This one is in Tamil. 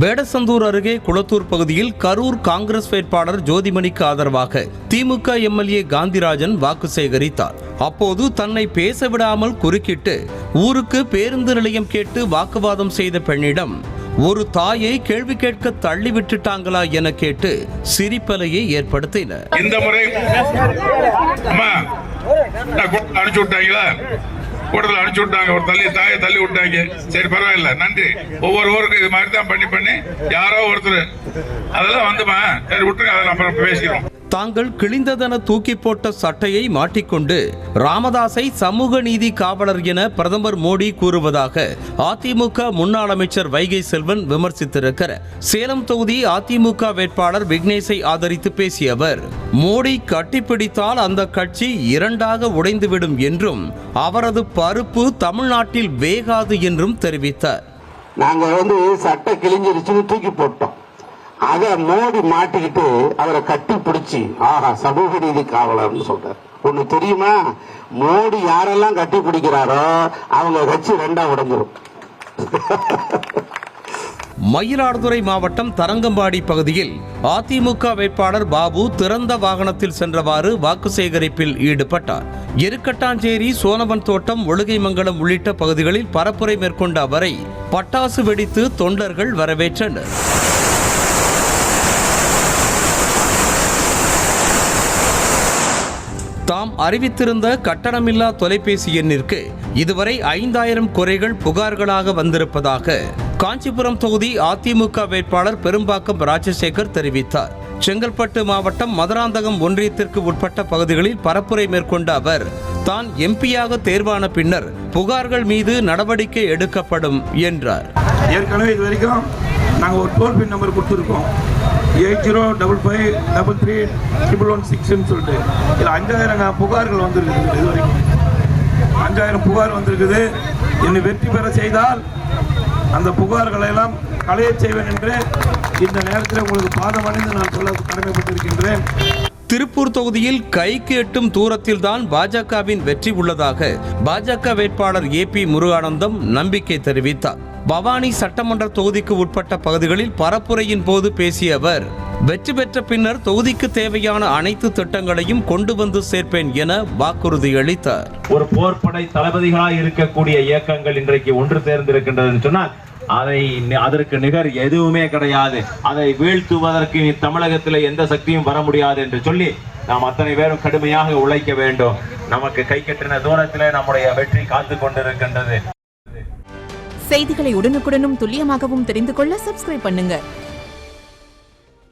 வேடசந்தூர் அருகே குளத்தூர் பகுதியில் கரூர் காங்கிரஸ் வேட்பாளர் ஜோதிமணிக்கு ஆதரவாக திமுக எம்எல்ஏ காந்திராஜன் வாக்கு சேகரித்தார். அப்போது தன்னை பேச விடாமல் குறுக்கிட்டு ஊருக்கு பேருந்து நிலையம் கேட்டு வாக்குவாதம் செய்த பெண்ணிடம் ஒரு தாயை கேள்வி கேட்க தள்ளி விட்டுட்டாங்களா என கேட்டு சிரிப்பலையை ஏற்படுத்தினர். இந்த முறை கூட்டத்தில் அனுப்பிச்சு விட்டாங்க, ஒரு தாயை தள்ளி விட்டாங்க. சரி, பரவாயில்ல, நன்றி. ஒவ்வொரு ஊருக்கும் இது மாதிரி தான் பண்ணி யாரோ ஒருத்தர் அதெல்லாம் வந்துமா, சரி விட்டுருங்க, அதை அப்புறம் பேசிக்கிறோம். தாங்கள் கிழிந்ததென தூக்கி போட்ட சட்டையை மாட்டிக்கொண்டு ராமதாஸை சமூக நீதி காவலர் என பிரதமர் மோடி கூறுவதாக அதிமுக முன்னாள் அமைச்சர் வைகை செல்வன் விமர்சித்திருக்கிறார். சேலம் தொகுதி அதிமுக வேட்பாளர் விக்னேஷை ஆதரித்து பேசிய அவர், மோடி கட்டிப்பிடித்தால் அந்த கட்சி இரண்டாக உடைந்துவிடும் என்றும் அவரது பருப்பு தமிழ்நாட்டில் வேகாது என்றும் தெரிவித்தார். நாங்க சட்டை கிழிஞ்சிருச்சுன்னு தூக்கி போட்டோம். அத மோடி மாட்டிக்கிட்டு அவரை கட்டி பிடிச்சி ஆஹா சமூக நீதி காவலர்னு சொல்றாரு. ஒண்ணு தெரியுமா, மோடி யாரெல்லாம் கட்டி பிடிக்கிறாரோ அவங்க கட்சி ரெண்டா உடைஞ்சிரும். மயிலாடுதுறை மாவட்டம் தரங்கம்பாடி பகுதியில் அதிமுக வேட்பாளர் பாபு திறந்த வாகனத்தில் சென்றவாறு வாக்கு சேகரிப்பில் ஈடுபட்டார். எருக்கட்டாஞ்சேரி, சோனவன் தோட்டம், ஒழுகைமங்கலம் உள்ளிட்ட பகுதிகளில் பரப்புரை மேற்கொண்ட அவரை பட்டாசு வெடித்து தொண்டர்கள் வரவேற்றனர். தாம் அறிவித்திருந்த கட்டணமில்லா தொலைபேசி எண்ணிற்கு இதுவரை 5000 குறைகள் புகார்களாக வந்திருப்பதாக காஞ்சிபுரம் தொகுதி அதிமுக வேட்பாளர் பெரும்பாக்கம் ராஜசேகர் தெரிவித்தார். செங்கல்பட்டு மாவட்டம் மதுராந்தகம் ஒன்றியத்திற்கு உட்பட்ட பகுதிகளில் பரப்புரை மேற்கொண்ட அவர், தான் எம்பியாக தேர்வான பின்னர் புகார்கள் மீது நடவடிக்கை எடுக்கப்படும் என்றார். ஏற்கனவே இது வரைக்கும் நாங்கள் ஒரு டோல் பின் நம்பர் கொடுத்துருக்கோம், 8055331116 சொல்லிட்டு. இதில் 5000 புகார்கள் வந்திருக்குது. இது வரைக்கும் 5000 புகார் வந்திருக்குது. என்னை வெற்றி பெற செய்தால் அந்த புகார்களை எல்லாம் களைய செய்வேன் என்று இந்த நேரத்தில் உங்களுக்கு பாதம் அணிந்து நான் சொல்ல கடமைப்பட்டிருக்கின்றேன். திருப்பூர் தொகுதியில் கைக்கு எட்டும் தூரத்தில் தான் பாஜகவின் வெற்றி உள்ளதாக பாஜக வேட்பாளர் ஏபி முருகானந்தம் நம்பிக்கை தெரிவித்தார். பவானி சட்டமன்ற தொகுதிக்கு உட்பட்ட பகுதிகளில் பரப்புரையின் போது பேசிய அவர், வெற்றி பெற்ற பின்னர் தொகுதிக்கு தேவையான அனைத்து திட்டங்களையும் கொண்டு வந்து சேர்ப்பேன் என வாக்குறுதி அளித்தார். ஒரு போர்ப்படை தளபதிகளாக இருக்கக்கூடிய இயக்கங்கள் இன்றைக்கு ஒன்று சேர்ந்திருக்கின்றது சொன்னால் அதற்கு நிகர் எதுவுமே கிடையாது. அதை வீழ்த்துவதற்கு தமிழகத்தில் எந்த சக்தியும் வர முடியாது என்று சொல்லி நாம் அத்தனை பேரும் கடுமையாக உழைக்க வேண்டும். நமக்கு கை கட்டின தூரத்தில் நம்முடைய வெற்றி காத்து கொண்டிருக்கின்றது. செய்திகளை உடனுக்குடனும் துல்லியமாகவும் தெரிந்து கொள்ள சப்ஸ்கிரைப் பண்ணுங்க.